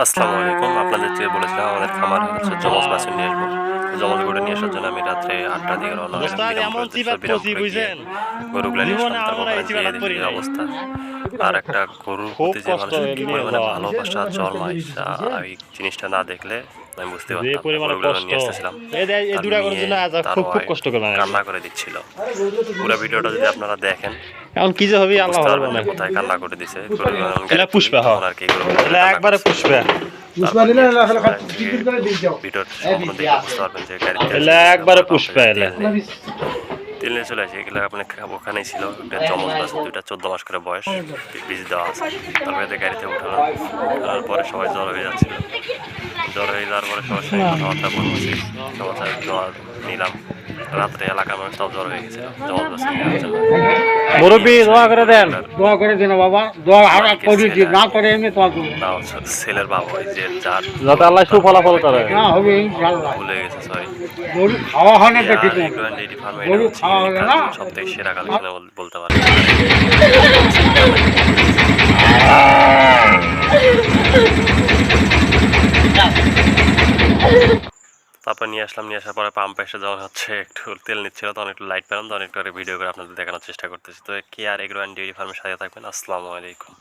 আসসালামু আলাইকুম। আপনাদেরকে বলেছিলাম আমাদের খামারে হচ্ছে জমজ বাছুর নিয়ে আসবো। জমজ গরু নিয়ে আসার জন্য আমি রাত্রে 8টার দিকে রওনা হলাম বিরামপুরে গিয়ে গরুগুলো নিয়ে আসলাম। তারপর ওখানে যেয়ে দেখি যে অবস্থা। আর একটা গরুর খুব প্রতি যে কষ্ট মানুষের কি এগুলি পরিমাণে বাবা। ভালোবাসা জন্মায় এই জিনিসটা না দেখলে আমি বুঝতে যে পারতাম না। পরিমাণে গরুগুলো কষ্ট নিয়ে আসতেছিলাম, এই তার দুটা করার মেয়ে জন্য আজ তার খুব খুব ওয়াইফ কষ্ট করে বানাইলো। কান্না করে দিচ্ছিল। পুরো ভিডিওটা যদি আপনারা দেখেন এখন কি যে হবে তো আল্লাহ বুঝতে ভালো পারবেন যে বানায়। কোথায় কান্না করে দিছে। গরুগুলো যখন এলা গাড়ি তুলি পুষ্পা তখন আর কি গরুগুলো এলা কান্না একবারে করছে। পুষ্পা তারপর নিয়ে আসলে ভিডিওর সম্পূর্ণ দেখলে বুঝতে পারবেন যে গাড়ির তেল এলা শেষ হয়ে একবারে তারপরে পাম্পে পুষ্পা যায় এলা। তেল নিয়ে চলে আসে। এগুলো আপনার ওখানেই ছিল একটা জমজ বাস, দুইটা 14 মাস করে বয়স, বীজ দেওয়া আছে। তারপরে এদের গাড়িতে উঠালাম। উঠানোর পরে সবাই জ্বর হয়ে যাচ্ছিল। জ্বর হয়ে যাওয়ার পরে সবার সঙ্গে কথাবার্তা বলতেছি, সবার সাথে দোয়া নিলাম। রাত্রে এলাকার মানুষ সব জ্বর হয়ে গেছিল জমজ বাস নেওয়ার জন্য। নিয়ে মুরব্বী হচ্ছে দোয়া করে দেন। গরুগুলার দোয়া করে দিন বাবা, দোয়া আমরা মালিকের করি ছেলে না করে এমনি দোয়া করবো না হচ্ছে ছেলের বাবা, ওই যে যার যাতে আল্লাহ তার বাবা সুফলাফল করে। না হবে ইনশাল্লাহ। ভুলে গেছে, সরি। গরু খাওয়া হয় না দেখি আর তো, এগ্রো অ্যান্ড ডেইরি ফার্মে এটা গরু হচ্ছে খাওয়া হলে না সব থেকে সেরা কালেকশনে বলতে পারেন। তারপর নিয়ে আসলাম। নিয়ে আসার পরে পাম্পে এসে যখন হচ্ছে একটু তেল নিচ্ছিল তখন একটু লাইট পেলাম, তখন একটু ভিডিও করে আপনাদের দেখানোর চেষ্টা করতেছি। তো কে আর এগ্রো অ্যান্ড ডেইরি ফার্মের সাথে থাকবেন। আসসালামু আলাইকুম।